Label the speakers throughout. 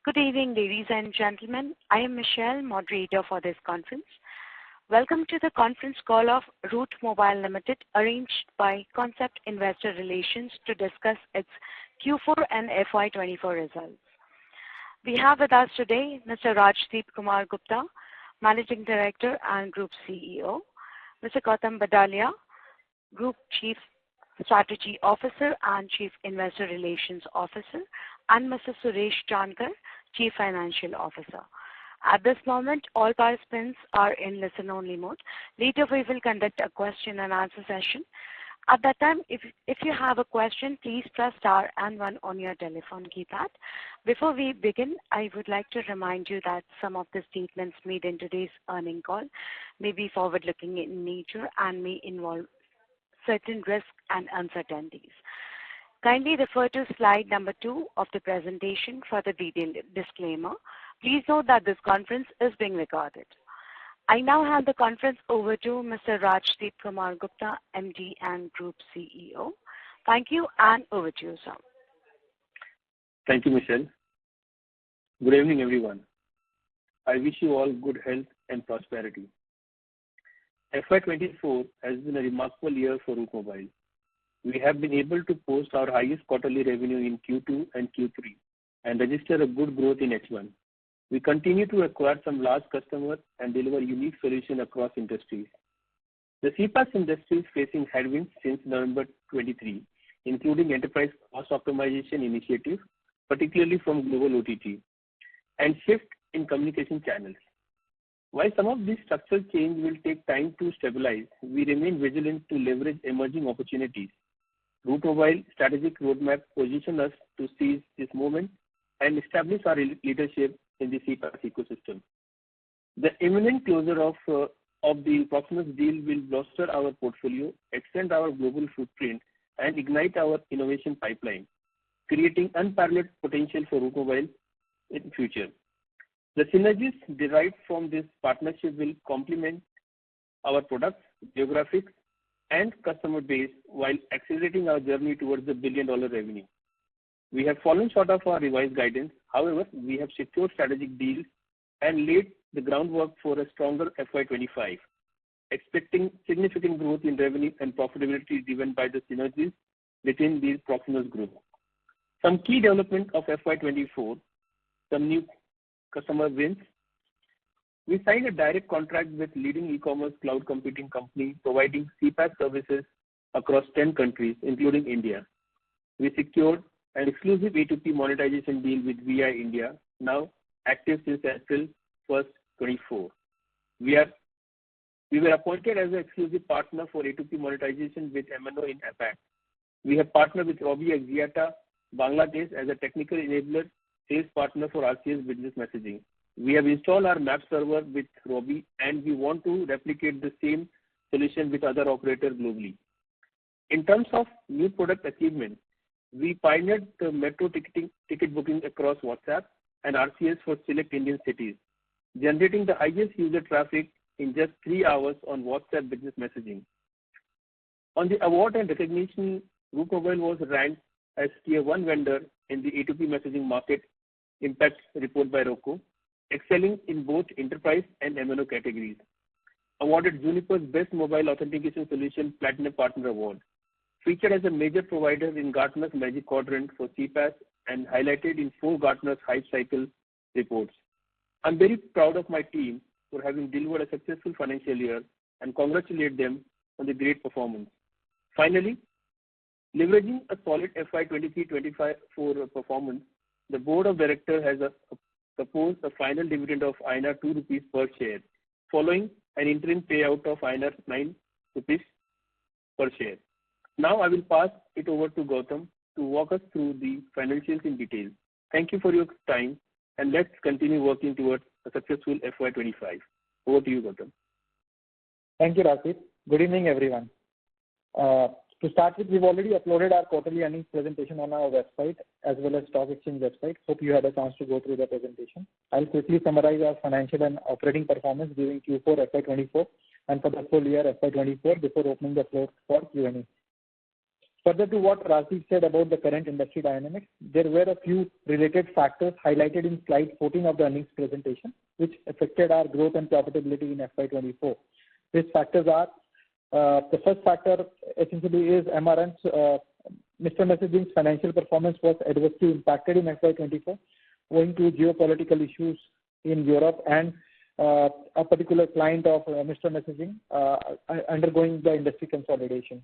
Speaker 1: Good evening, ladies and gentlemen. I am Michelle, moderator for this conference. Welcome to the conference call of Route Mobile Limited, arranged by Concept Investor Relations to discuss its Q4 and FY24 results. We have with us today Mr. Rajdeep Kumar Gupta, Managing Director and Group CEO, Mr. Gautam Badalia, Group Chief Strategy Officer and Chief Investor Relations Officer, and Mr. Suresh Chankar, Chief Financial Officer. At this moment, all participants are in listen-only mode. Later, we will conduct a question-and-answer session. At that time, if you have a question, please press star and 1 on your telephone keypad. Before we begin, I would like to remind you that some of the statements made in today's earnings call may be forward-looking in nature and may involve certain risks and uncertainties. Kindly refer to slide number 2 of the presentation for the detailed disclaimer. Please note that this conference is being recorded. I now hand the conference over to Mr. Rajdeep Kumar Gupta, MD and Group CEO. Thank you, and over to you, sir.
Speaker 2: Thank you, Michelle. Good evening, everyone. I wish you all good health and prosperity. FY24 has been a remarkable year for Route Mobile. We have been able to post our highest quarterly revenue in Q2 and Q3 and register a good growth in H1. We continue to acquire some large customers and deliver unique solutions across industries. The CPaaS industry is facing headwinds since November 23, including enterprise cost optimization initiatives, particularly from global OTT, and shift in communication channels. While some of these structural change will take time to stabilize, we remain vigilant to leverage emerging opportunities. Route Mobile strategic roadmap positions us to seize this moment and establish our leadership in the CPaaS ecosystem. The imminent closure of the Proximus deal will bolster our portfolio, extend our global footprint, and ignite our innovation pipeline, creating unparalleled potential for Route Mobile in the future. The synergies derived from this partnership will complement our products, geographics, and customer base while accelerating our journey towards the billion-dollar revenue. We have fallen short of our revised guidance. However, we have secured strategic deals and laid the groundwork for a stronger FY25, expecting significant growth in revenue and profitability driven by the synergies within the Proximus group. Some key development of FY24, some new customer wins. We signed a direct contract with leading e-commerce cloud computing company providing CPaaS services across 10 countries, including India. We secured an exclusive A2P monetization deal with VI India, now active since April 1st, 2024. We were appointed as an exclusive partner for A2P monetization with MNO in APAC. We have partnered with Robi Axiata, Bangladesh as a technical enabler sales partner for RCS business messaging. We have installed our map server with Robi, and we want to replicate the same solution with other operators globally. In terms of new product achievement, we pioneered the metro ticket booking across WhatsApp and RCS for select Indian cities, generating the highest user traffic in just 3 hours on WhatsApp business messaging. On the award and recognition, Route Mobile was ranked as Tier 1 vendor in the A2P messaging market impact report by ROCO, excelling in both enterprise and MNO categories. Awarded Juniper's Best Mobile Authentication Solution Platinum Partner Award. Featured as a major provider in Gartner's Magic Quadrant for CPaaS and highlighted in 4 Gartner's Hype Cycle reports. I'm very proud of my team for having delivered a successful financial year and congratulate them on the great performance. Finally, leveraging a solid FY23-24 performance, the Board of Directors has proposed a final dividend of INR 2 rupees per share, following an interim payout of INR 9 rupees per share. Now I will pass it over to Gautam to walk us through the financials in detail. Thank you for your time, and let's continue working towards a successful FY25. Over to you, Gautam.
Speaker 3: Thank you, Rajdeep. Good evening, everyone. To start with, we've already uploaded our quarterly earnings presentation on our website as well as stock exchange website. Hope you had a chance to go through the presentation. I'll quickly summarize our financial and operating performance during Q4 FY24 and for the full year FY24 before opening the floor for Q&A. Further to what Rajiv said about the current industry dynamics, there were a few related factors highlighted in slide 14 of the earnings presentation, which affected our growth and profitability in FY24. These factors are, the first factor essentially is MRN's, Mr. Messaging's financial performance was adversely impacted in FY24 owing to geopolitical issues in Europe and a particular client of Mr. Messaging undergoing the industry consolidation.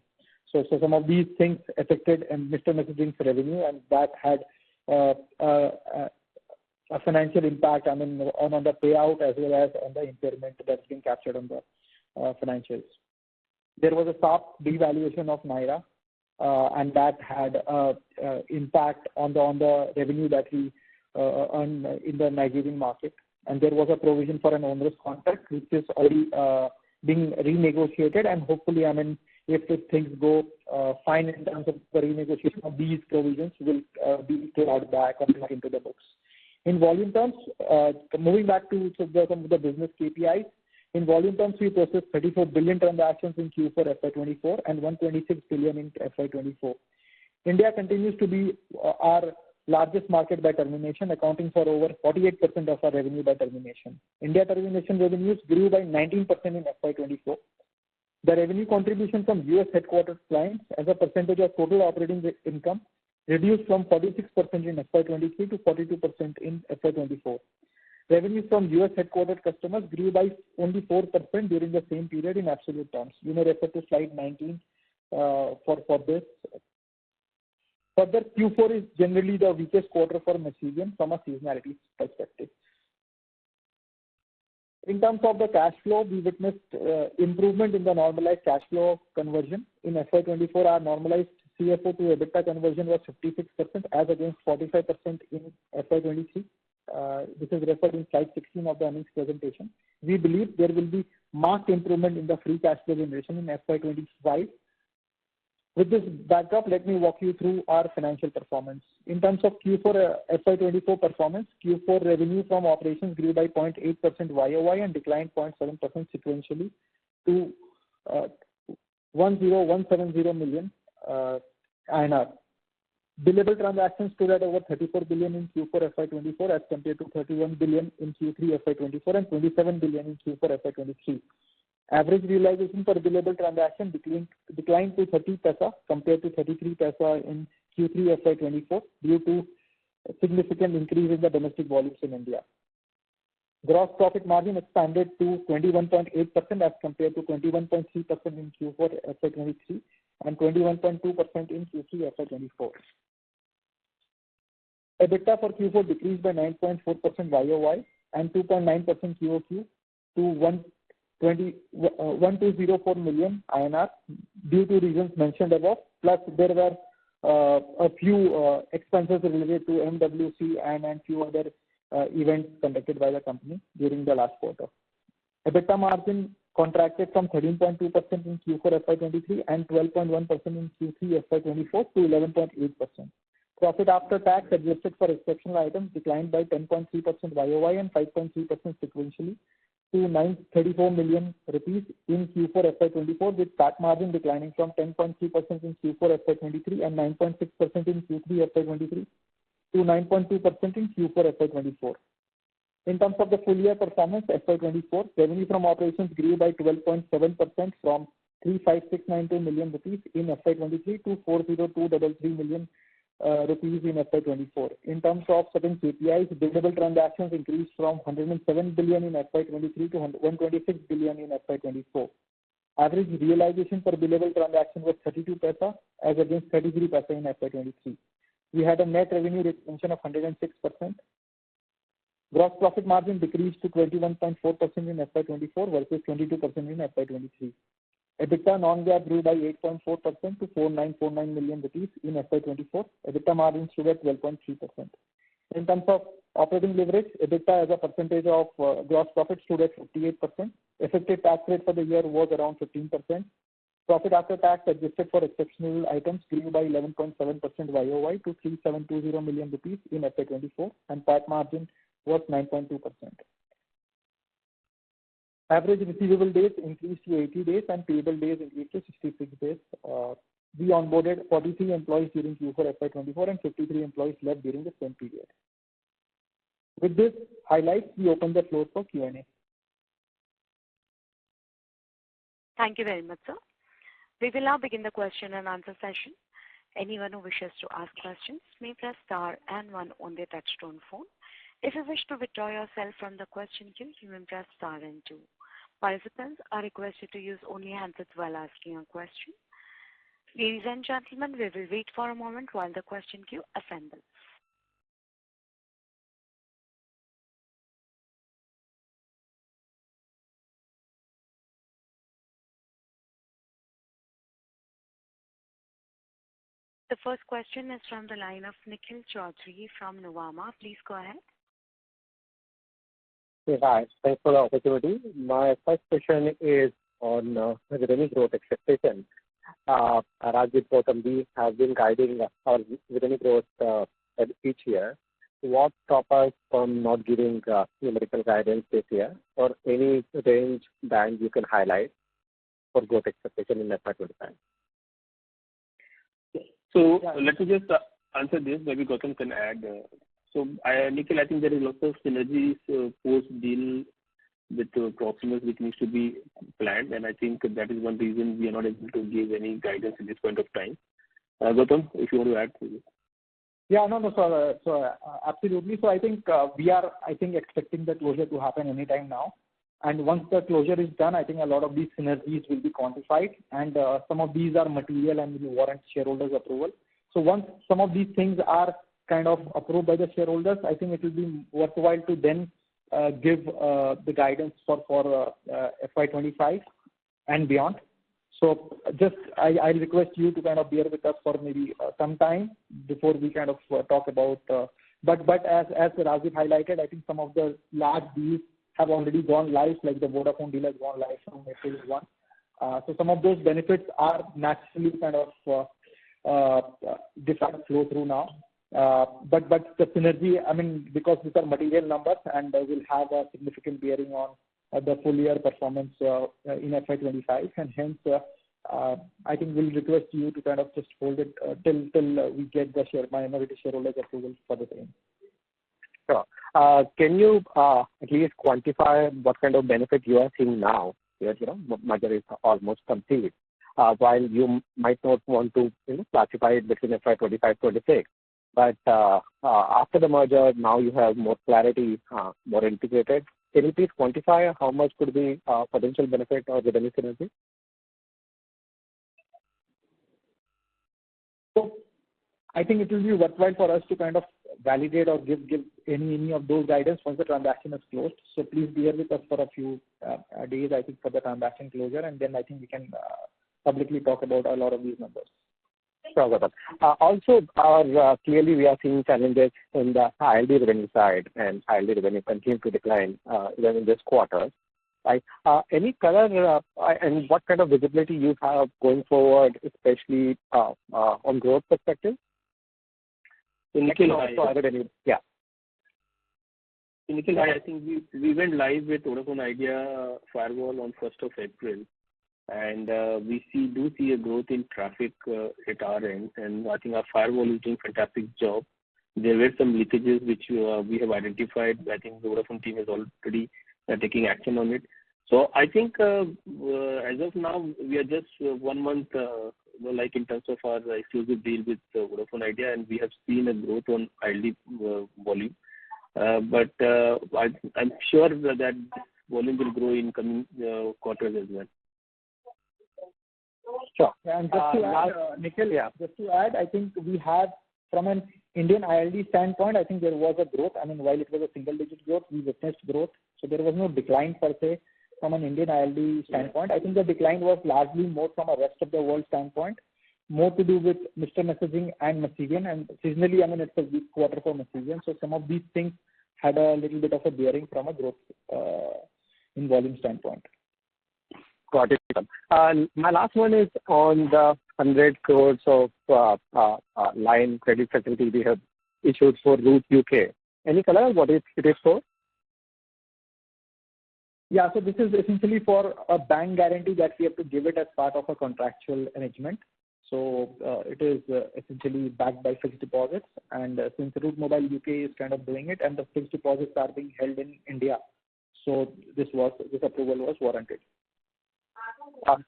Speaker 3: So some of these things affected Mr. Messaging's revenue, and that had a financial impact, on the payout as well as on the impairment that's been captured on the financials. There was a sharp devaluation of Naira, and that had impact on the revenue that we earn in the Nigerian market. And there was a provision for an onerous contract, which is already being renegotiated, and hopefully, if things go fine in terms of the renegotiation of these provisions, will be clawed back into the books. In volume terms, moving back to some of the business KPIs, in volume terms, we processed 34 billion transactions in Q4 FY24 and 126 billion in FY24. India continues to be our largest market by termination, accounting for over 48% of our revenue by termination. India termination revenues grew by 19% in FY24. The revenue contribution from US headquartered clients as a percentage of total operating income reduced from 46% in FY23 to 42% in FY24. Revenues from US headquartered customers grew by only 4% during the same period in absolute terms. You may refer to slide 19 for this. Further, Q4 is generally the weakest quarter for Masivian from a seasonality perspective. In terms of the cash flow, we witnessed improvement in the normalized cash flow conversion. In FY24, our normalized CFO to EBITDA conversion was 56% as against 45% in FY23. This is referred in slide 16 of the earnings presentation. We believe there will be marked improvement in the free cash flow generation in FY25. With this backdrop, let me walk you through our financial performance. In terms of Q4 FY24 performance, Q4 revenue from operations grew by 0.8% YOY and declined 0.7% sequentially to 10,170 million INR. Billable transactions stood at over 34 billion in Q4 FY24 as compared to 31 billion in Q3 FY24 and 27 billion in Q4 FY23. Average realization per billable transaction declined to 30 paisa compared to 33 paisa in Q3 FY24 due to a significant increase in the domestic volumes in India. Gross profit margin expanded to 21.8% as compared to 21.3% in Q4 FY23 and 21.2% in Q3 FY24. EBITDA for Q4 decreased by 9.4% YOY and 2.9% QOQ to 1,204 million INR due to reasons mentioned above. Plus, there were a few expenses related to MWC and few other events conducted by the company during the last quarter. EBITDA margin contracted from 13.2% in Q4 FY23 and 12.1% in Q3 FY24 to 11.8%. Profit after tax adjusted for exceptional items declined by 10.3% YOY and 5.3% sequentially to 934 million rupees in Q4 FY24, with PAT margin declining from 10.3% in Q4 FY23 and 9.6% in Q3 FY23 to 9.2% in Q4 FY24. In terms of the full year performance, FY24, revenue from operations grew by 12.7% from 35692 million rupees in FY23 to 40233 million rupees in FY24. In terms of certain KPIs, billable transactions increased from 107 billion in FY23 to 126 billion in FY24. Average realization per billable transaction was 32 paisa as against 33 paisa in FY23. We had a net revenue retention of 106%. Gross profit margin decreased to 21.4% in FY24 versus 22% in FY23. EBITDA non-GAAP grew by 8.4% to 4,949 million rupees in FY24. EBITDA margin stood at 12.3%. In terms of operating leverage, EBITDA as a percentage of gross profit stood at 58%. Effective tax rate for the year was around 15%. Profit after tax adjusted for exceptional items grew by 11.7% YOY to 3,720 million rupees in FY24, and PAT margin was 9.2%. Average receivable days increased to 80 days and payable days increased to 66 days we onboarded 43 employees during Q4 FY24 and 53 employees left during the same period. With this highlights, we open the floor for Q&A.
Speaker 1: Thank you very much, sir. We will now begin the question and answer session. Anyone who wishes to ask questions may press star and one on their touchtone phone. If you wish to withdraw yourself from the question queue, you may press star and two. Participants are requested to use only handsets while asking a question. Ladies and gentlemen, we will wait for a moment while the question queue assembles. The first question is from the line of Nikhil Chaudhary from Nuvama. Please go ahead.
Speaker 4: Hey, hi. Thanks for the opportunity. My first question is on revenue growth expectation. Rajit, Gautam, we have been guiding our revenue growth each year. What stops us from not giving numerical guidance this year, or any range band you can highlight for growth expectation in FY25?
Speaker 2: So let me just answer this. Maybe Gautam can add. Nikhil, I think there is lots of synergies post-deal with Proximus which needs to be planned, and I think that is one reason we are not able to give any guidance at this point of time. Gautam, if you want to add to this.
Speaker 3: Yeah, so absolutely. So I think we are, expecting the closure to happen anytime now. And once the closure is done, I think a lot of these synergies will be quantified, and some of these are material and will warrant shareholders' approval. So once some of these things are kind of approved by the shareholders, I think it will be worthwhile to then give the guidance for FY25 and beyond. So just I request you to kind of bear with us for maybe some time before we kind of talk about. But as Rajit highlighted, I think some of the large deals have already gone live, like the Vodafone deal has gone live from April 1. So some of those benefits are naturally kind of different flow through now. But the synergy, because these are material numbers and will have a significant bearing on the full year performance in FY25, and hence I think we'll request you to kind of just hold it till we get the minority shareholders approval for the same.
Speaker 4: Sure. Can you at least quantify what kind of benefit you are seeing now? Merger is almost complete. While you might not want to classify it between FY25-26, but after the merger, now you have more clarity, more integrated. Can you please quantify how much could be potential benefit or revenue synergy?
Speaker 3: So I think it will be worthwhile for us to kind of validate or give any of those guidance once the transaction is closed. So please bear with us for a few days, I think, for the transaction closure, and then I think we can publicly talk about a lot of these numbers.
Speaker 4: Sure, Gautam. Also, clearly we are seeing challenges in the ILD revenue side, and ILD revenue continues to decline even in this quarter. Right? Any color and what kind of visibility you have going forward, especially on growth perspective?
Speaker 2: Nikhil,
Speaker 4: yeah.
Speaker 2: Nikhil, I think we went live with Vodafone Idea firewall on 1st of April, and we do see a growth in traffic at our end, and I think our firewall is doing a fantastic job. There were some leakages which we have identified. I think the Vodafone team is already taking action on it. So I think as of now, we are just 1 month in terms of our exclusive deal with Vodafone Idea, and we have seen a growth on ILD volume. But I'm sure that volume will grow in coming quarters as well.
Speaker 3: Sure. And just to add, Nikhil, just to add, I think we have, from an Indian ILD standpoint, I think there was a growth. While it was a single-digit growth, we witnessed growth. So there was no decline per se from an Indian ILD standpoint. I think the decline was largely more from a rest of the world standpoint, more to do with Mr. Messaging and Messagian. And seasonally, it's a weak quarter for Messagian. So some of these things had a little bit of a bearing from a growth in volume standpoint.
Speaker 4: Got it. My last one is on the 100 crores of line credit facility we have issued for Root UK. Any color what it is for?
Speaker 3: Yeah, so this is essentially for a bank guarantee that we have to give it as part of a contractual arrangement. So it is essentially backed by fixed deposits. And since Route Mobile UK is kind of doing it, and the fixed deposits are being held in India, so this approval was warranted.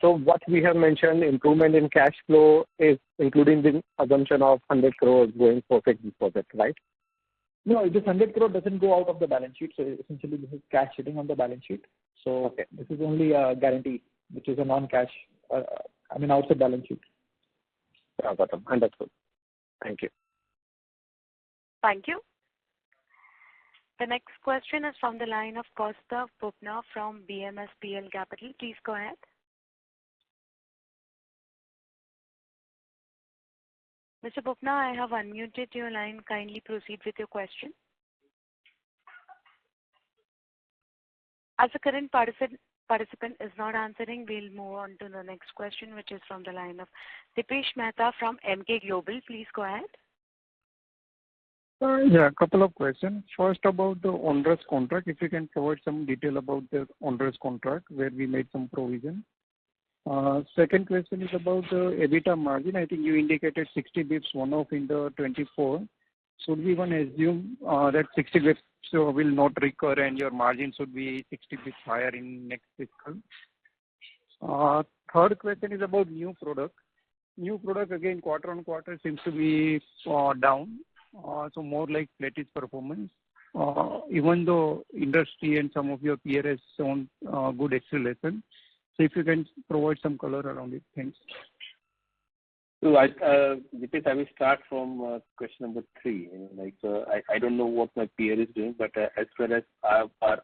Speaker 4: So what we have mentioned, improvement in cash flow is including the assumption of 100 crores going for fixed deposit, right?
Speaker 3: No, this 100 crore doesn't go out of the balance sheet. So essentially, this is cash sitting on the balance sheet. So This is only a guarantee, which is a non-cash, outside balance sheet.
Speaker 4: Yeah, got it. Understood. Thank you.
Speaker 1: Thank you. The next question is from the line of Kaustav Bubna from BMSPL Capital. Please go ahead. Mr. Bubna, I have unmuted your line. Kindly proceed with your question. As the current participant is not answering, we'll move on to the next question, which is from the line of Dipesh Mehta from Emkay Global. Please go ahead.
Speaker 5: A couple of questions. First, about the onerous contract. If you can provide some detail about the onerous contract where we made some provision. Second question is about the EBITDA margin. I think you indicated 60 basis points one-off in the 24. Should we even assume that 60 basis points will not recur and your margin should be 60 basis points higher in next fiscal? Third question is about new product. New product, again, quarter on quarter seems to be down. So more like flattish performance. Even though industry and some of your peers have shown good acceleration. So if you can provide some color around it. Thanks.
Speaker 2: So Dipesh, I will start from question number 3. I don't know what my peer is doing, but as far as our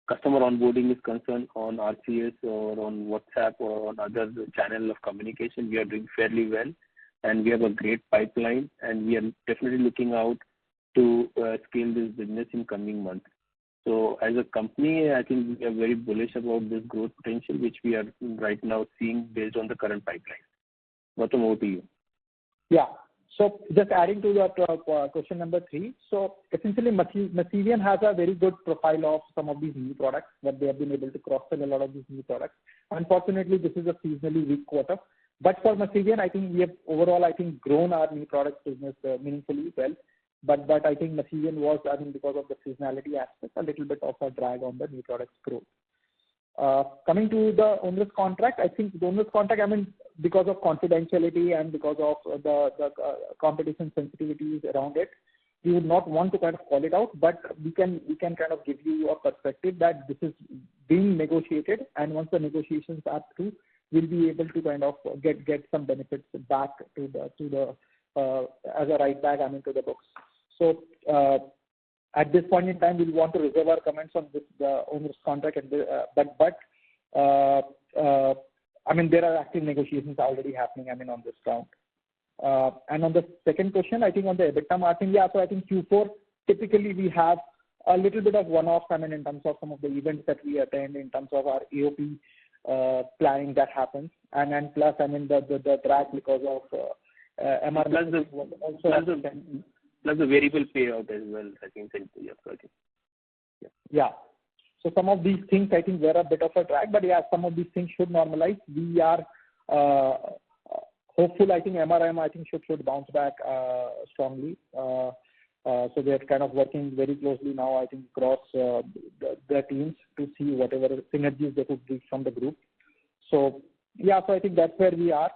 Speaker 2: customer onboarding is concerned on RCS or on WhatsApp or on other channel of communication, we are doing fairly well, and we have a great pipeline, and we are definitely looking out to scale this business in coming months. So as a company, I think we are very bullish about this growth potential, which we are right now seeing based on the current pipeline. Gautam, over to you.
Speaker 3: Yeah. So just adding to that question number 3. So essentially, Masivian has a very good profile of some of these new products that they have been able to cross-sell a lot of these new products. Unfortunately, this is a seasonally weak quarter. But for Masivian, I think we have overall, grown our new products business meaningfully well. But I think Masivian was, because of the seasonality aspect, a little bit of a drag on the new products growth. Coming to the onerous contract, I think the onerous contract, because of confidentiality and because of the competition sensitivities around it, we would not want to kind of call it out, but we can kind of give you a perspective that this is being negotiated, and once the negotiations are through, we'll be able to kind of get some benefits back to the as a write back to the books. So at this point in time, we'll want to reserve our comments on this the onerous contract, but there are active negotiations already happening on this count. And on the second question, I think on the EBITDA margin, so I think Q4 typically we have a little bit of one-off in terms of some of the events that we attend, in terms of our AOP planning that happens, and then plus the drag because of MR.
Speaker 2: Plus the variable payout as well, I think.
Speaker 3: Yeah. So some of these things, I think, were a bit of a drag, but some of these things should normalize. We are hopeful. I think MRM should bounce back strongly. So they are kind of working very closely now, I think, across the teams to see whatever synergies they could reach from the group. So I think that's where we are.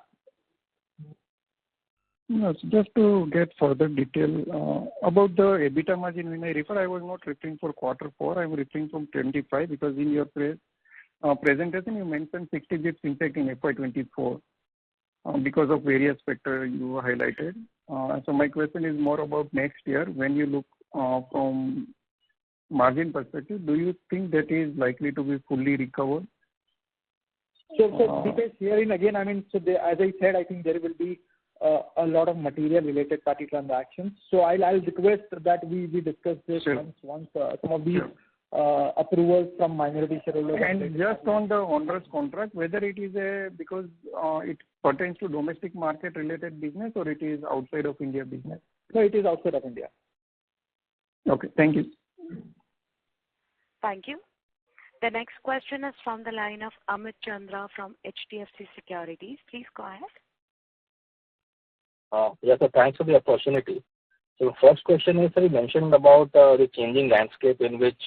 Speaker 5: Yes, just to get further detail about the EBITDA margin, when I refer, I was not referring for quarter 4. I was referring from 25 because in your presentation you mentioned 60 basis points impact in FY24 because of various factors you highlighted. So my question is more about next year. When you look from margin perspective, do you think that is likely to be fully recovered?
Speaker 3: So because herein again, as I said, I think there will be a lot of material related party transactions. So I'll request that we discuss this once some of these approvals from minority shareholders.
Speaker 5: And just on the onerous contract, whether it is because it pertains to domestic market related business or it is outside of India business?
Speaker 3: No, it is outside of India.
Speaker 5: Okay, thank you.
Speaker 1: Thank you. The next question is from the line of Amit Chandra from HDFC Securities. Please go ahead.
Speaker 6: Yes, sir. Thanks for the opportunity. So the first question is, sir, you mentioned about the changing landscape in which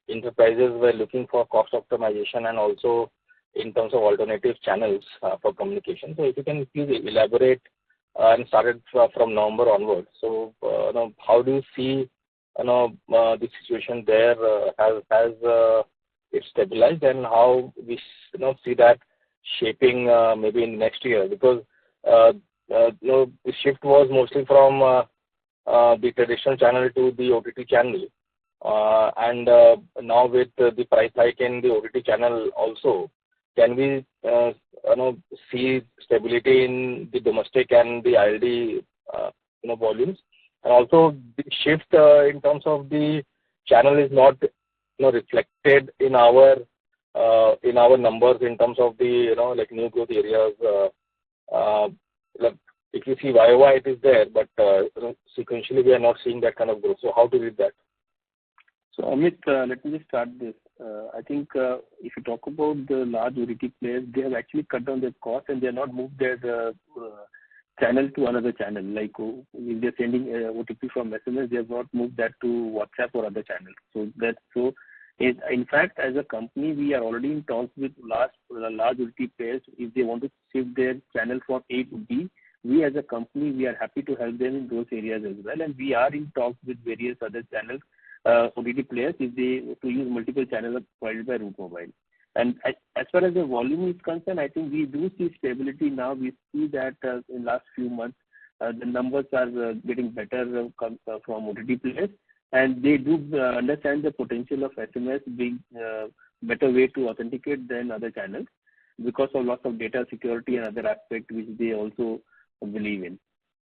Speaker 6: enterprises were looking for cost optimization and also in terms of alternative channels for communication. So if you can please elaborate and started from November onwards. So how do you see the situation there has it stabilized, and how we see that shaping maybe in next year, because the shift was mostly from the traditional channel to the OTT channel, and now with the price hike in the OTT channel also, can we see stability in the domestic and the ILD volumes, and also the shift in terms of the channel is not reflected in our numbers in terms of the like new growth areas. Like if you see YOY it is there, but sequentially we are not seeing that kind of growth. So how to read that?
Speaker 2: So Amit, let me just start this. I think if you talk about the large OTT players, they have actually cut down their cost and they have not moved their channel to another channel. Like if they're sending OTP from SMS, they have not moved that to WhatsApp or other channels. In fact, as a company, we are already in talks with large OTT players. If they want to shift their channel from A to B, we as a company, we are happy to help them in those areas as well. And we are in talks with various other channels, OTT players, if they to use multiple channels provided by Route Mobile. And as far as the volume is concerned, I think we do see stability now. We see that in last few months, the numbers are getting better from OTT players, and they do understand the potential of SMS being a better way to authenticate than other channels because of lots of data security and other aspects which they also believe in.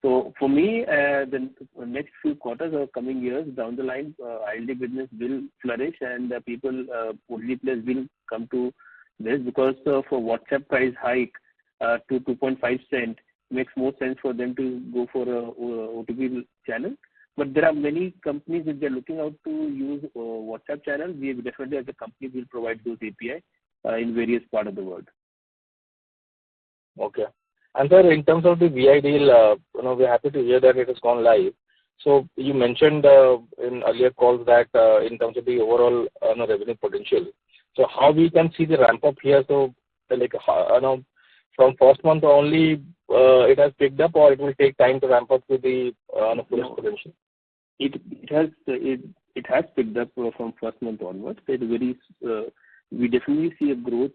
Speaker 2: So for me, the next few quarters or coming years down the line, ILD business will flourish and people, OTT players will come to this because for WhatsApp price hike to 2.5 cent makes more sense for them to go for a OTP channel. But there are many companies if they're looking out to use WhatsApp channel, we definitely as a company will provide those API in various parts of the world.
Speaker 6: Okay. And sir, in terms of the VI deal, we're happy to hear that it has gone live. So you mentioned in earlier calls that in terms of the overall revenue potential. So how we can see the ramp up here? So like from first month only it has picked up, or it will take time to ramp up to the full potential?
Speaker 2: It has picked up from first month onwards. We definitely see a growth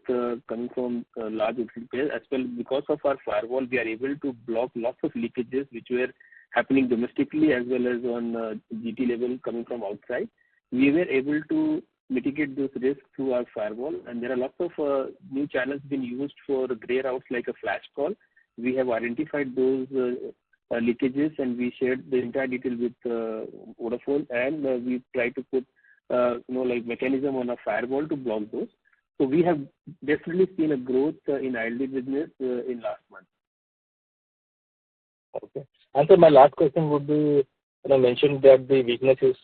Speaker 2: coming from large OTT players as well. Because of our firewall, we are able to block lots of leakages which were happening domestically as well as on GT level coming from outside. We were able to mitigate those risks through our firewall, and there are lots of new channels being used for gray routes like a flash call. We have identified those leakages and we shared the entire detail with Vodafone, and we try to put like mechanism on a firewall to block those. So we have definitely seen a growth in ILD business in last month.
Speaker 6: Okay. And so my last question would be, mentioned that the weakness is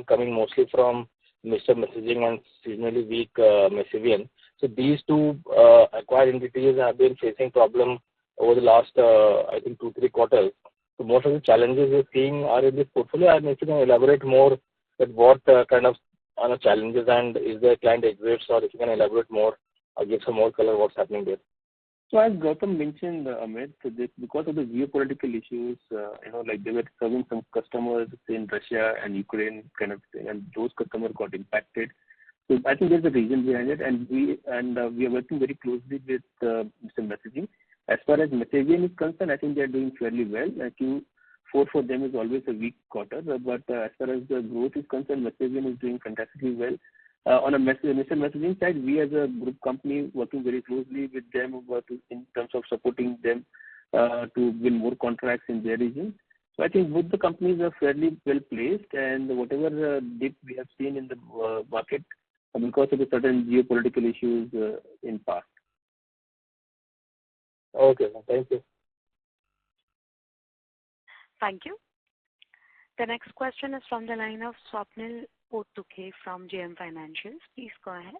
Speaker 6: coming mostly from Mr. Messaging and seasonally weak Messavian. So these two acquired entities have been facing problem over the last, I think, 2-3 quarters. So most of the challenges you're seeing are in this portfolio. And if you can elaborate more at what kind of challenges, and is there client exits, or if you can elaborate more or give some more color what's happening there.
Speaker 2: So as Gautam mentioned, Amit, because of the geopolitical issues, like they were serving some customers in Russia and Ukraine kind of thing, and those customers got impacted. So I think there's a reason behind it, and we are working very closely with Mr. Messaging. As far as Messavian is concerned, I think they are doing fairly well. Q4 for them is always a weak quarter, but as far as the growth is concerned, Messavian is doing fantastically well. On a Mr. Messaging side, we as a group company working very closely with them in terms of supporting them to win more contracts in their region. So I think both the companies are fairly well placed, and whatever dip we have seen in the market because of the certain geopolitical issues in past.
Speaker 6: Okay, thank you.
Speaker 1: Thank you. The next question is from the line of Swapnil Pottuke from JM Financials. Please go ahead.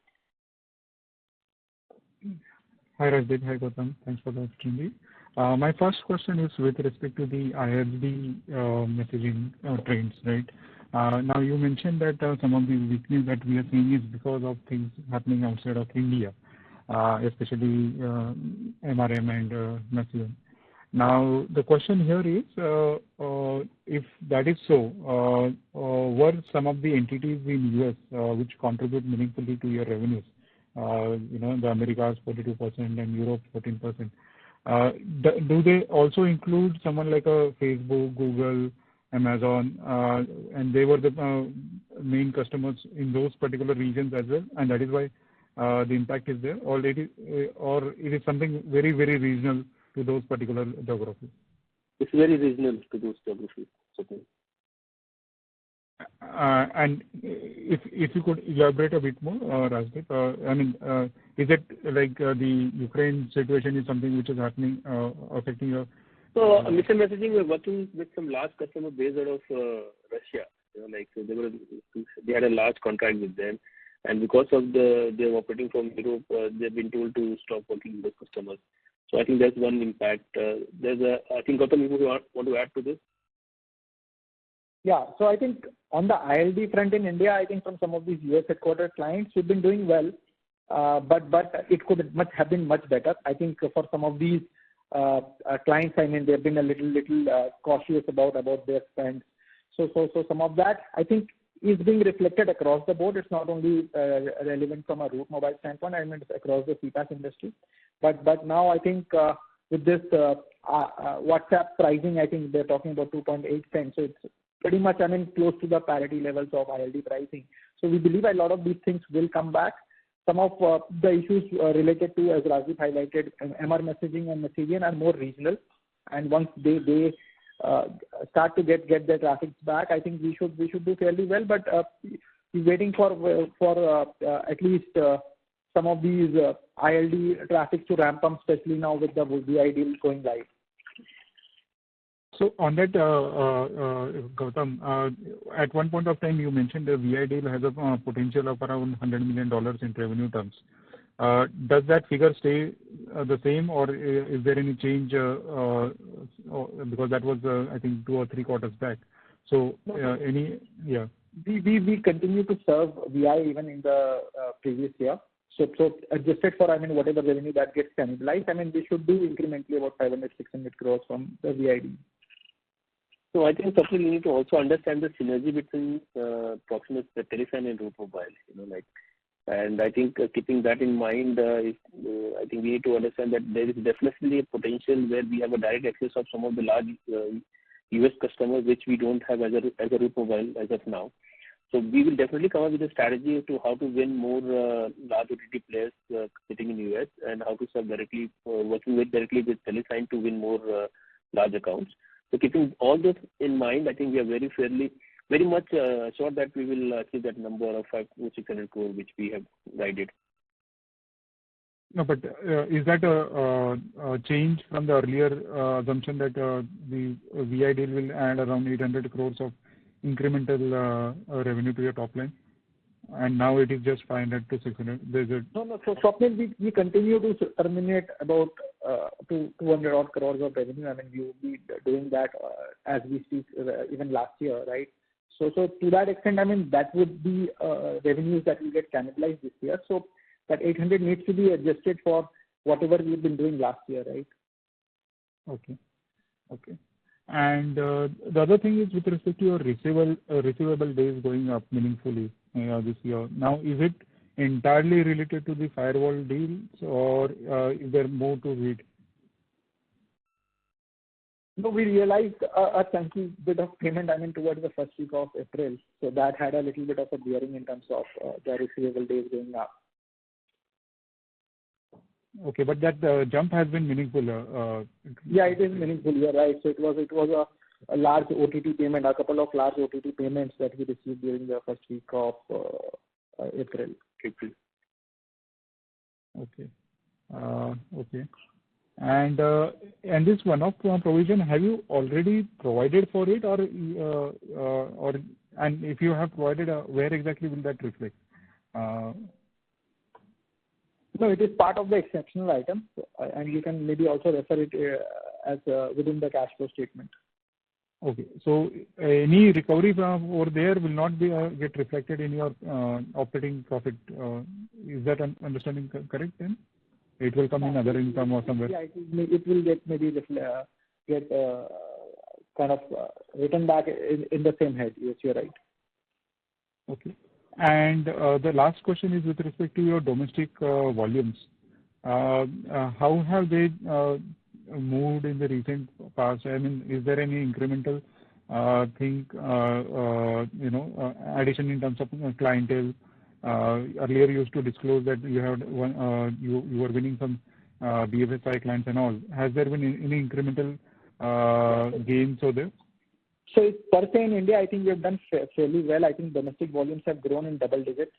Speaker 5: Hi Rajdeep, hi Gautam. Thanks for the opportunity. My first question is with respect to the ISD messaging trends, right? Now you mentioned that some of the weakness that we are seeing is because of things happening outside of India, especially MRM and messaging. Now the question here is, if that is so, were some of the entities in US which contribute meaningfully to your revenues, the Americas 42% and Europe 14%, do they also include someone like a Facebook, Google, Amazon, and they were the main customers in those particular regions as well, and that is why the impact is there, or it is something very, very regional to those particular geographies?
Speaker 2: It's very regional to those geographies. Okay.
Speaker 5: And if you could elaborate a bit more, Rajdeep, is it like the Ukraine situation is something which is happening, affecting your?
Speaker 2: So, mission messaging, we're working with some large customer based out of Russia. So they had a large contract with them, and because of they're operating from Europe, they've been told to stop working with those customers. So I think that's one impact. I think Gautam, you want to add to this?
Speaker 3: Yeah. So I think on the ILD front in India, I think from some of these US headquartered clients, we've been doing well, but it could have been much better. I think for some of these clients, they've been a little cautious about their spend. So some of that, I think, is being reflected across the board. It's not only relevant from a Route Mobile standpoint, it's across the CPaaS industry. But now I think with this WhatsApp pricing, I think they're talking about 2.8 cents. So it's pretty much, close to the parity levels of ILD pricing. So we believe a lot of these things will come back. Some of the issues related to, as Rajdeep highlighted, MR messaging and messaging are more regional. And once they start to get their traffic back, I think we should do fairly well. But we're waiting for at least some of these ILD traffic to ramp up, especially now with the VI deal going live.
Speaker 5: So on that, Gautam, at one point of time you mentioned the VI deal has a potential of around $100 million in revenue terms. Does that figure stay the same, or is there any change? Because that was, I think, 2 or 3 quarters back. So yeah.
Speaker 3: We continue to serve VI even in the previous year. So adjusted for whatever revenue that gets cannibalized, we should do incrementally about 500-600 crores from the VI deal.
Speaker 2: So I think something you need to also understand the synergy between Proximus, the Telesign and Route Mobile. And I think keeping that in mind, I think we need to understand that there is definitely a potential where we have a direct access of some of the large US customers which we don't have as a Route Mobile as of now. So we will definitely come up with a strategy to how to win more large OTT players sitting in US and how to serve directly, working directly with Telesign to win more large accounts. So keeping all this in mind, I think we are very much sure that we will achieve that number of 500-600 crore which we have guided.
Speaker 5: No, but is that a change from the earlier assumption that the VI deal will add around 800 crores of incremental revenue to your top line? And now it is just 500 to 600.
Speaker 3: No. So Swapnil, we continue to terminate about 200 odd crores of revenue. We will be doing that as we speak, even last year, right? So to that extent, that would be revenues that will get cannibalized this year. So that 800 needs to be adjusted for whatever we've been doing last year, right?
Speaker 5: Okay. And the other thing is with respect to your receivable days going up meaningfully this year. Now, is it entirely related to the firewall deals, or is there more to it?
Speaker 3: No, we realized a chunky bit of payment, towards the first week of April. So that had a little bit of a bearing in terms of the receivable days going up.
Speaker 5: Okay, but that jump has been meaningful.
Speaker 3: Yeah, it is meaningful. You're right. So it was a large OTT payment, a couple of large OTT payments that we received during the first week of April.
Speaker 5: Okay. And this one-off provision, have you already provided for it, or and if you have provided, where exactly will that reflect?
Speaker 3: No, it is part of the exceptional item, and you can maybe also refer it as within the cash flow statement.
Speaker 5: Okay. So any recovery from over there will not be get reflected in your operating profit. Is that understanding correct then? It will come in other income or somewhere.
Speaker 3: Yeah, it will get maybe kind of written back in the same head. Yes, you're right.
Speaker 5: Okay. And the last question is with respect to your domestic volumes. How have they moved in the recent past? I mean, is there any incremental addition in terms of clientele? Earlier you used to disclose that you had you were winning some BFSI clients and all. Has there been any incremental gains over there?
Speaker 3: So per se in India, I think we have done fairly well. I think domestic volumes have grown in double digits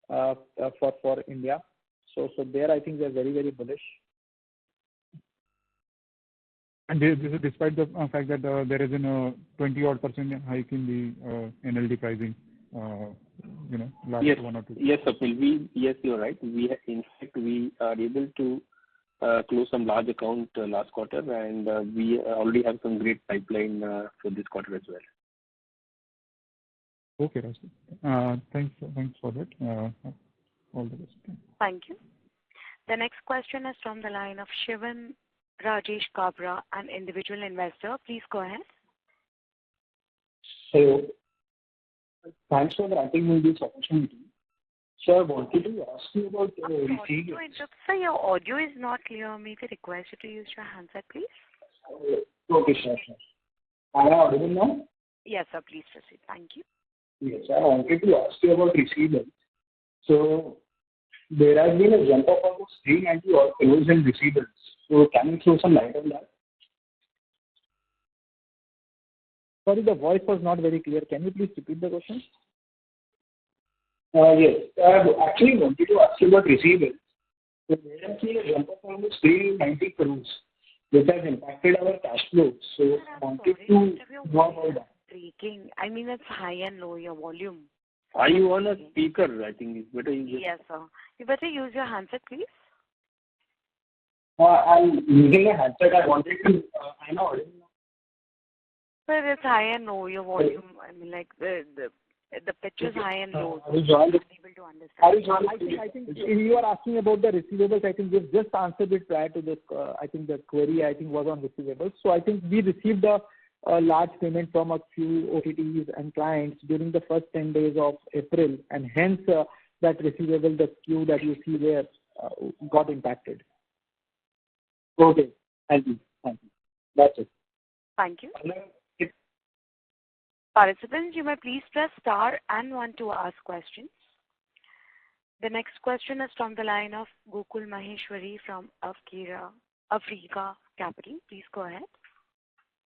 Speaker 3: for India. So there I think we are very, very bullish.
Speaker 5: And this is despite the fact that there is a 20% hike in the NLD pricing, last
Speaker 2: yes.
Speaker 5: 1 or 2.
Speaker 2: Yes, Swapnil. Yes, you're right. In fact, we are able to close some large account last quarter, and we already have some great pipeline for this quarter as well.
Speaker 5: Okay, Rashid. Thanks for that. All the best.
Speaker 1: Thank you. The next question is from the line of Shivan Rajesh Kabra, an individual investor. Please go ahead.
Speaker 7: So, thanks for granting me this opportunity. So I wanted to ask you about receivables.
Speaker 1: Sir, your audio is not clear. May we request you to use your handset, please?
Speaker 7: Okay, sure. Am I audible now?
Speaker 1: Yes, sir. Please proceed. Thank you.
Speaker 7: Yes, I wanted to ask you about receivables. So there has been a jump of almost 390 crores in receivables. So can you throw some light on that?
Speaker 3: Sorry, the voice was not very clear. Can you please repeat the question?
Speaker 7: Yes, I actually wanted to ask you about receivables. So there has been a jump of almost 390 crores, which has impacted our cash flow. So I wanted to know about that.
Speaker 1: Breaking. I mean, it's high and low, your volume.
Speaker 2: Are you on a speaker? I think it's better you just...
Speaker 1: Yes, sir. You better use your handset, please.
Speaker 7: I'm using a handset. I wanted to... I'm audible now.
Speaker 1: Sir, it's high and low, your volume. I mean, like the pitch is high and low.
Speaker 7: Are you joined?
Speaker 3: I think if you are asking about the receivables, I think we've just answered it prior to this. I think the query was on receivables. So I think we received a large payment from a few OTTs and clients during the first 10 days of April, and hence that receivable, the queue that you see there, got impacted.
Speaker 7: Okay. Thank you. That's it.
Speaker 1: Thank you. Participants, you may please press star and 1 to ask questions. The next question is from the line of Gokul Maheshwari from Africa Capital. Please go ahead.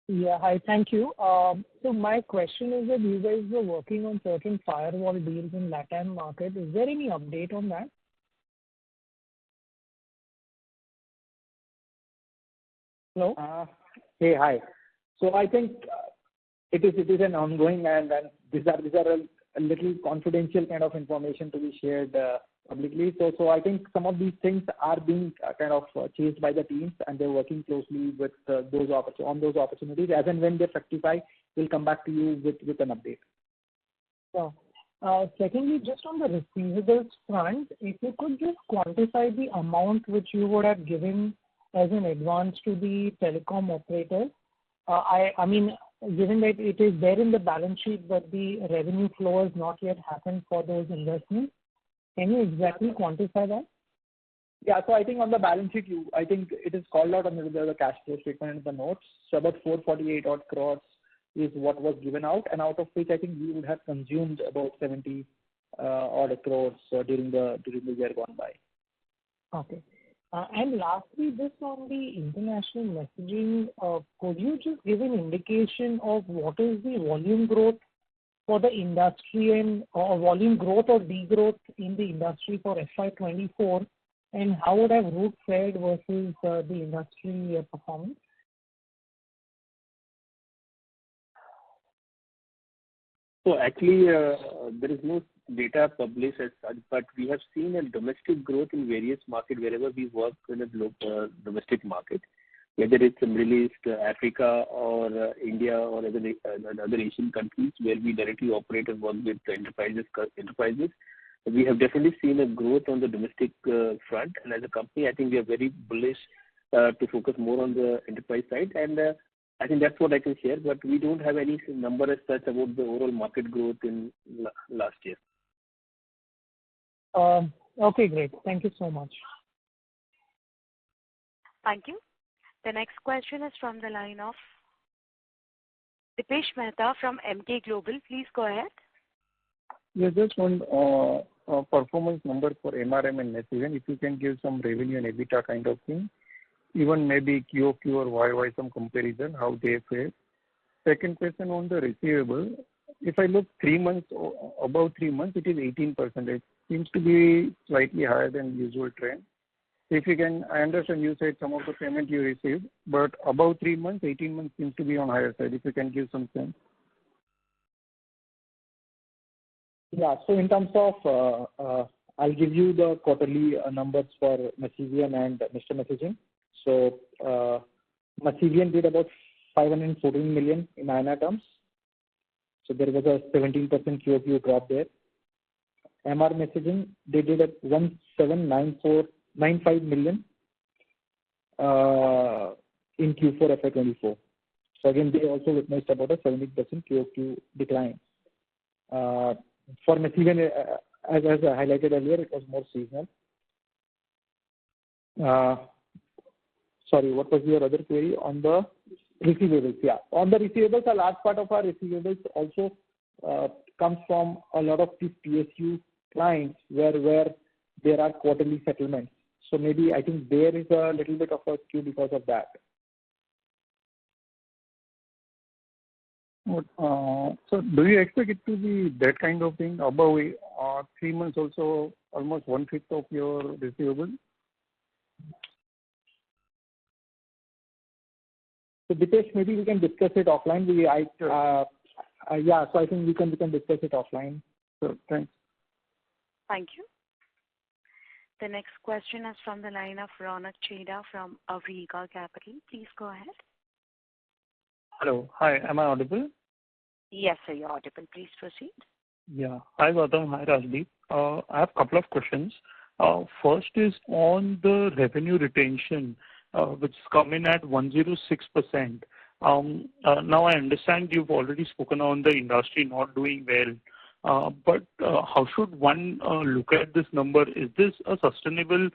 Speaker 8: Yeah, hi, thank you. So my question is that you guys were working on certain firewall deals in LATAM market. Is there any update on that? Hello?
Speaker 3: Hey, hi. So I think it is an ongoing, and these are a little confidential kind of information to be shared publicly. So I think some of these things are being kind of chased by the teams, and they're working closely with those opportunities. As and when they fructify, we'll come back to you with an update.
Speaker 8: So, secondly, just on the receivables front, if you could just quantify the amount which you would have given as an advance to the telecom operator. I mean, given that it is there in the balance sheet, but the revenue flow has not yet happened for those investments, can you exactly quantify that?
Speaker 3: Yeah, so I think on the balance sheet, I think it is called out under the cash flow statement in the notes. So about 448 odd crores is what was given out, and out of which I think we would have consumed about 70 odd crores during the year gone by.
Speaker 8: Okay. And lastly, just on the international messaging, could you just give an indication of what is the volume growth for the industry and volume growth or degrowth in the industry for FY24, and how would have Root fared versus the industry performance?
Speaker 2: So actually, there is no data published as such, but we have seen a domestic growth in various markets wherever we work in a domestic market, whether it's the Middle East, Africa, or India, or other Asian countries where we directly operate and work with enterprises. We have definitely seen a growth on the domestic front, and as a company, I think we are very bullish to focus more on the enterprise side, and I think that's what I can share, but we don't have any number as such about the overall market growth in last year.
Speaker 8: Okay, great. Thank you so much.
Speaker 1: Thank you. The next question is from the line of Dipesh Mehta from Emkay Global. Please go ahead.
Speaker 5: Yeah, just one performance number for MRM and Masivian. If you can give some revenue and EBITDA kind of thing, even maybe QOQ or YY some comparison, how they fare. Second question on the receivable. If I look 3 months, above 3 months, it is 18%. It seems to be slightly higher than usual trend. If you can, I understand you said some of the payment you received, but above 3 months, 18 months seems to be on higher side. If you can give some sense.
Speaker 3: Yeah. So in terms of, I'll give you the quarterly numbers for Masivian and Mr. Messaging. So Masivian did about 514 million in INR terms. So there was a 17% QOQ drop there. MR Messaging, they did at 1795 million in Q4 FY24. So again, they also witnessed about a 17% QOQ decline. For Masivian, as I highlighted earlier, it was more seasonal. Sorry, what was your other query on the receivables? Yeah, on the receivables, a large part of our receivables also comes from a lot of these PSU clients where there are quarterly settlements. So maybe I think there is a little bit of a skew because of that.
Speaker 5: So do you expect it to be that kind of thing above 3 months also, almost 1/5 of your receivable?
Speaker 3: So Dipesh, maybe we can discuss it offline. Yeah, so I think we can discuss it offline.
Speaker 5: So thanks.
Speaker 1: Thank you. The next question is from the line of Ronak Chheda from Aviga Capital. Please go ahead.
Speaker 9: Hello. Hi, am I audible?
Speaker 1: Yes, sir, you're audible. Please proceed.
Speaker 9: Yeah. Hi, Gautam. Hi, Rajdeep. I have a couple of questions. First is on the revenue retention, which is coming at 106%. Now, I understand you've already spoken on the industry not doing well, but how should one look at this number? Is this a sustainable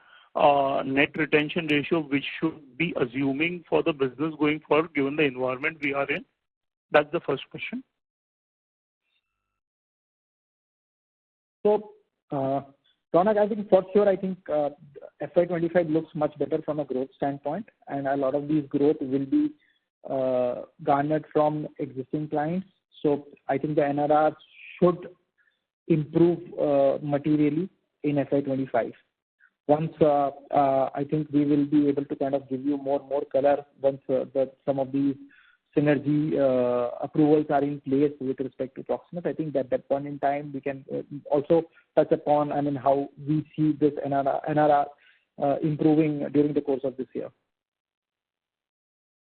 Speaker 9: net retention ratio which should be assuming for the business going forward given the environment we are in? That's the first question.
Speaker 3: So, Ronak, I think for sure, I think FY25 looks much better from a growth standpoint, and a lot of these growth will be garnered from existing clients. So I think the NRR should improve materially in FY25. Once I think we will be able to kind of give you more color once some of these synergy approvals are in place with respect to Proximus. I think at that point in time we can also touch upon how we see this NRR improving during the course of this year.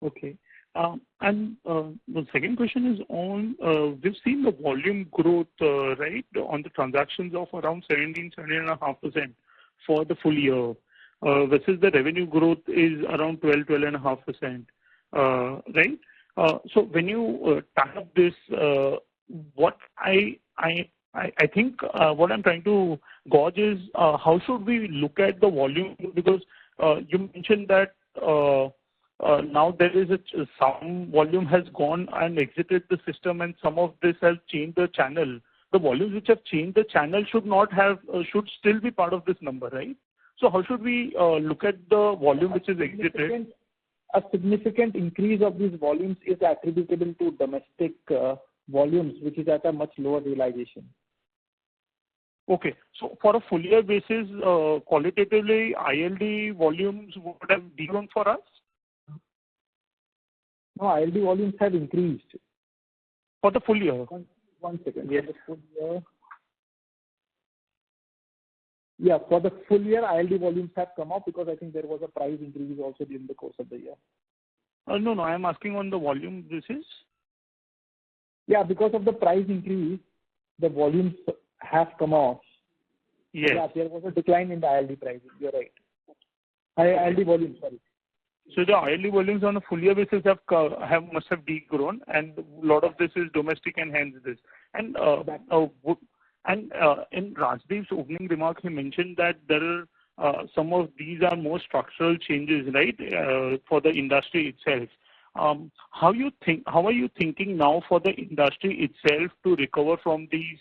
Speaker 9: Okay. And the second question is on, we've seen the volume growth, right, on the transactions of around 17.5% for the full year, versus the revenue growth is around 12.5%, right? So when you tie up this, what I think what I'm trying to gauge is how should we look at the volume, because you mentioned that now there is some volume has gone and exited the system, and some of this has changed the channel. The volumes which have changed the channel should still be part of this number, right? So how should we look at the volume which is exited?
Speaker 3: A significant increase of these volumes is attributable to domestic volumes, which is at a much lower realization.
Speaker 9: Okay. So for a full year basis, qualitatively, ILD volumes would have declined for us?
Speaker 3: No, ILD volumes have increased.
Speaker 9: For the full year?
Speaker 3: One second.
Speaker 9: Yes.
Speaker 3: For the full year. Yeah, for the full year, ILD volumes have come up because I think there was a price increase also during the course of the year.
Speaker 9: No, I am asking on the volume basis.
Speaker 3: Yeah, because of the price increase, the volumes have come off.
Speaker 9: Yes.
Speaker 3: Yeah, there was a decline in the ILD pricing. You're right. ILD volumes, sorry.
Speaker 9: So the ILD volumes on a full year basis must have degrown, and a lot of this is domestic, and hence this. And in Rajdeep's opening remarks, he mentioned that there are some of these are more structural changes, right, for the industry itself. How are you thinking now for the industry itself to recover from these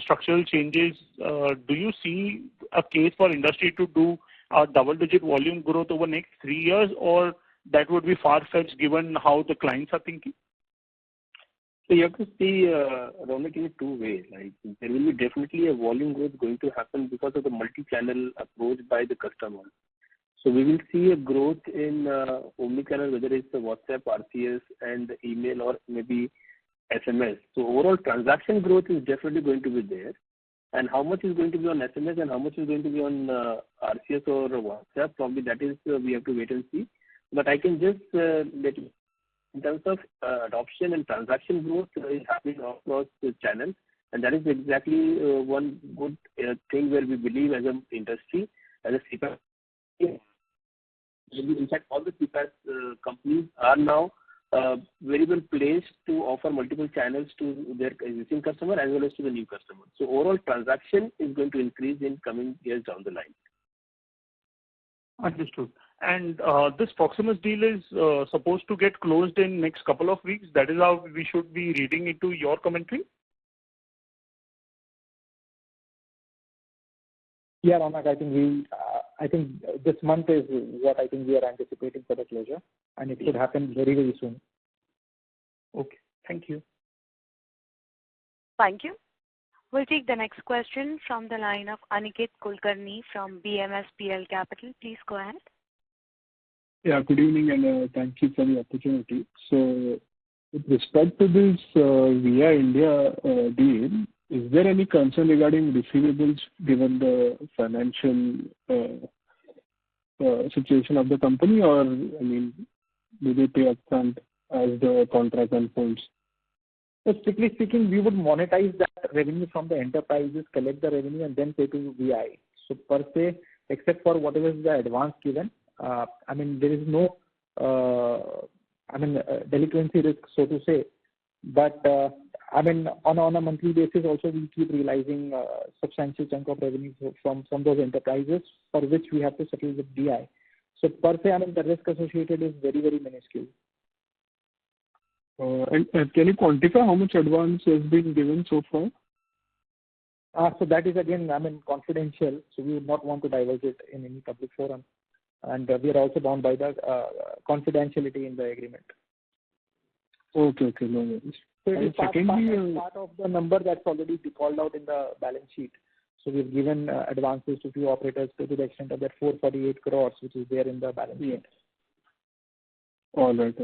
Speaker 9: structural changes? Do you see a case for industry to do a double-digit volume growth over next 3 years, or that would be far-fetched given how the clients are thinking?
Speaker 2: So you have to see Ronak in two ways. Like there will be definitely a volume growth going to happen because of the multi-channel approach by the customer. So we will see a growth in omni-channel, whether it's the WhatsApp, RCS, and the email, or maybe SMS. So overall transaction growth is definitely going to be there. And how much is going to be on SMS and how much is going to be on RCS or WhatsApp, probably that is we have to wait and see. But I can just let you, in terms of adoption and transaction growth is happening across the channels. And that is exactly one good thing where we believe as an industry, as a CPaaS. In fact, all the CPaaS companies are now very well placed to offer multiple channels to their existing customer as well as to the new customer. So overall transaction is going to increase in coming years down the line.
Speaker 9: Understood. And this Proximus deal is supposed to get closed in next couple of weeks. That is how we should be reading into your commentary?
Speaker 3: Yeah, Ronak, I think this month is what I think we are anticipating for the closure, and it should happen very, very soon.
Speaker 9: Okay. Thank you.
Speaker 1: Thank you. We'll take the next question from the line of Aniket Kulkarni from BMSPL Capital. Please go ahead.
Speaker 10: Yeah, good evening, and thank you for the opportunity. So with respect to this Via India deal, is there any concern regarding receivables given the financial situation of the company, or, I mean, do they pay upfront as the contract unfolds?
Speaker 3: So strictly speaking, we would monetize that revenue from the enterprises, collect the revenue, and then pay to VI. So per se, except for whatever is the advance given, I mean, there is no, delinquency risk, so to say. But I mean, on a monthly basis, also we keep realizing substantial chunk of revenue from those enterprises for which we have to settle with DI. So per se, I mean, the risk associated is very, very minuscule.
Speaker 10: And can you quantify how much advance has been given so far?
Speaker 3: So that is again, I mean, confidential. So we would not want to divulge it in any public forum, and we are also bound by the confidentiality in the agreement.
Speaker 10: Okay, no worries.
Speaker 3: So it is part of the number that's already called out in the balance sheet. So we've given advances to few operators to the extent of that 448 crores, which is there in the balance sheet.
Speaker 10: All right.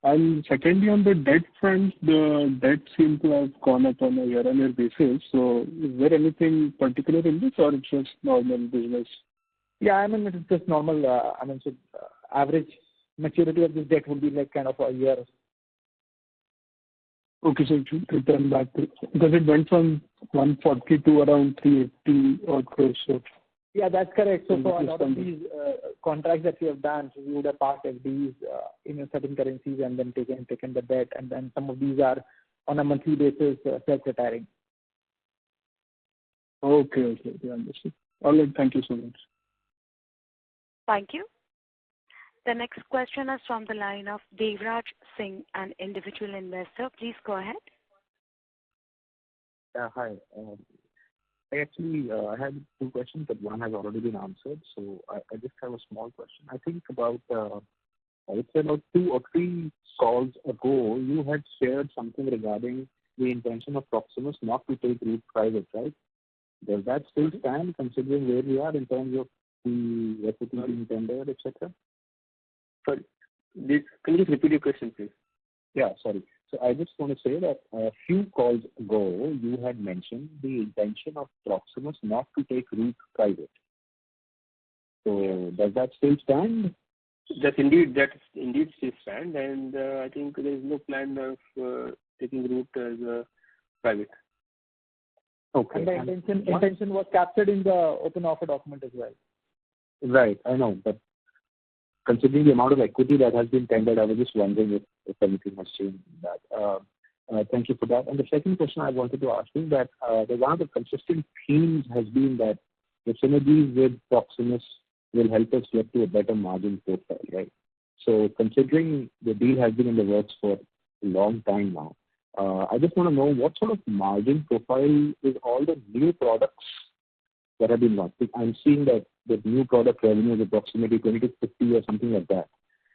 Speaker 10: And secondly, on the debt front, the debt seems to have gone up on a year-on-year basis. So is there anything particular in this, or it's just normal business?
Speaker 3: Yeah, I mean, it's just normal. So average maturity of this debt would be like kind of a year.
Speaker 10: Okay, so it should return back to, because it went from 140 to around 380 odd crores. So
Speaker 3: yeah, that's correct. So for a lot of these contracts that we have done, so we would have parked FDs in certain currencies and then taken the debt, and then some of these are on a monthly basis self-retiring.
Speaker 10: Okay, understood. All right, thank you so much.
Speaker 1: Thank you. The next question is from the line of Devraj Singh, an individual investor. Please go ahead.
Speaker 11: Yeah, hi. I had two questions, but one has already been answered. So I just have a small question. I think about, I would say about 2 or 3 calls ago, you had shared something regarding the intention of Proximus not to take Route private, right? Does that still stand, considering where we are in terms of the equity being tendered, etc.?
Speaker 2: Sorry, can you just repeat your question, please?
Speaker 11: Yeah, sorry. So I just want to say that a few calls ago, you had mentioned the intention of Proximus not to take Root private. So does that still stand?
Speaker 2: That indeed still stand, and I think there is no plan of taking Root as a private.
Speaker 11: Okay.
Speaker 3: And the intention was captured in the open offer document as well.
Speaker 11: Right, I know, but considering the amount of equity that has been tendered, I was just wondering if anything has changed in that. Thank you for that. And the second question I wanted to ask is that one of the consistent themes has been that the synergies with Proximus will help us get to a better margin profile, right? So considering the deal has been in the works for a long time now, I just want to know what sort of margin profile is all the new products that have been launched. I'm seeing that the new product revenue is approximately 20 to 50 or something like that.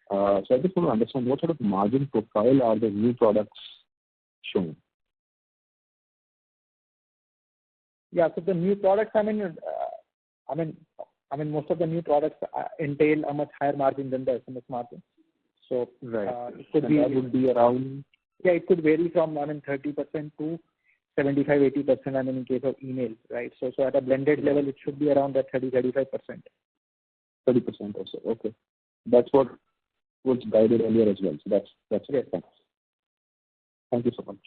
Speaker 11: So I just want to understand what sort of margin profile are the new products shown?
Speaker 3: Yeah, so the new products, I mean, most of the new products entail a much higher margin than the SMS margin. So
Speaker 11: right.
Speaker 3: It could be,
Speaker 11: that would be around.
Speaker 3: Yeah, it could vary from 30% to 75-80%. In case of emails, right? So at a blended level, it should be around that 30-35%.
Speaker 11: 30% or so. Okay, that's what was guided earlier as well. So that's
Speaker 3: yes.
Speaker 11: Thanks. Thank you so much.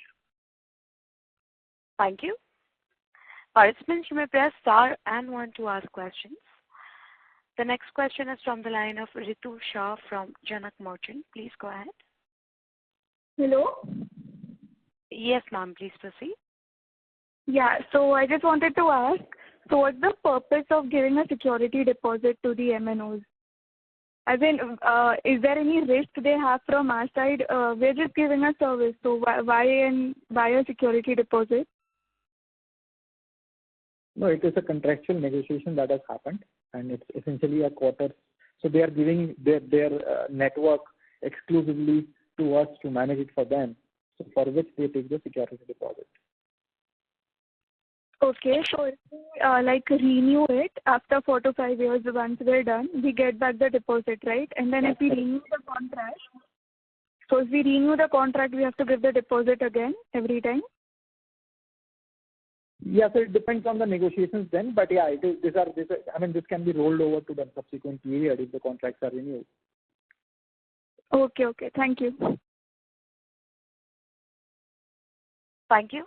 Speaker 1: Thank you. Participants, you may press star and 1 to ask questions. The next question is from the line of Ritu Shah from Janak Merchant. Please go ahead.
Speaker 12: Hello?
Speaker 1: Yes, ma'am. Please proceed.
Speaker 12: Yeah, so I just wanted to ask, so what's the purpose of giving a security deposit to the MNOs? As in, is there any risk they have from our side? We're just giving a service, so why a security deposit?
Speaker 3: No, it is a contractual negotiation that has happened, and it's essentially a quarter. So they are giving their network exclusively to us to manage it for them, so for which they take the security deposit.
Speaker 12: Okay, so if we renew it after 4 to 5 years, once we're done, we get back the deposit, right? And then if we renew the contract, so if we renew the contract, we have to give the deposit again every time?
Speaker 3: Yeah, so it depends on the negotiations then, but yeah, this can be rolled over to the subsequent period if the contracts are renewed.
Speaker 12: Okay, thank you.
Speaker 1: Thank you.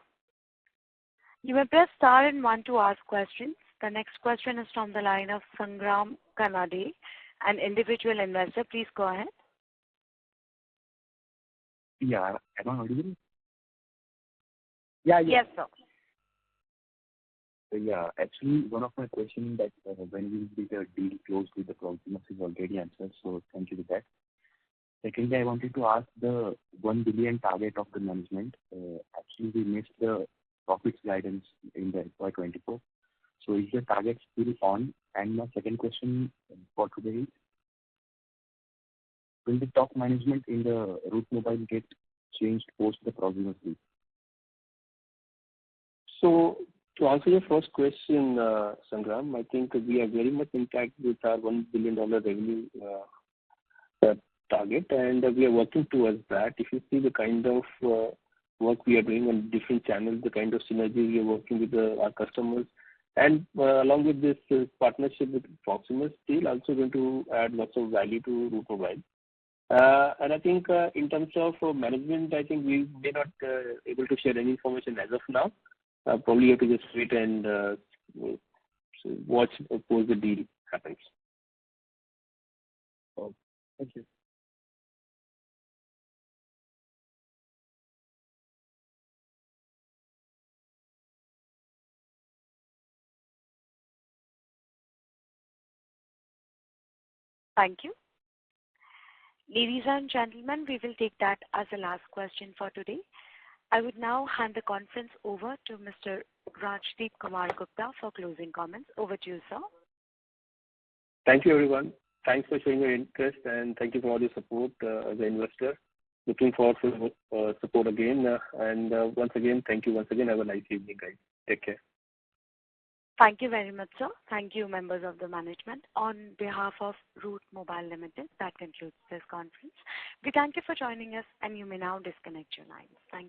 Speaker 1: You may press star and 1 to ask questions. The next question is from the line of Sangram Kanade, an individual investor. Please go ahead.
Speaker 11: Yeah, am I audible?
Speaker 3: Yeah.
Speaker 1: Yes, sir.
Speaker 11: Yeah, actually, one of my questions that when will be the deal closed with the Proximus is already answered, so thank you for that. Secondly, I wanted to ask the 1 billion target of the management. Actually, we missed the profits guidance in the FY2024. So is the target still on? And my second question for today is, will the top management in the Root Mobile get changed post the Proximus deal?
Speaker 2: So to answer your first question, Sangram, I think we are very much intact with our $1 billion revenue target, and we are working towards that. If you see the kind of work we are doing on different channels, the kind of synergy we are working with our customers, and along with this partnership with Proximus, still also going to add lots of value to Root Mobile. And I think in terms of management, I think we may not able to share any information as of now. Probably you have to just wait and watch post the deal happens.
Speaker 3: Oh, thank you.
Speaker 1: Thank you. Ladies and gentlemen, we will take that as the last question for today. I would now hand the conference over to Mr. Rajdeep Kumar Gupta for closing comments. Over to you, sir.
Speaker 2: Thank you, everyone. Thanks for showing your interest, and thank you for all your support as an investor. Looking forward for support again. And once again, thank you once again. Have a nice evening, guys. Take care.
Speaker 1: Thank you very much, sir. Thank you, members of the management. On behalf of Root Mobile Limited, that concludes this conference. We thank you for joining us, and you may now disconnect your lines. Thank you.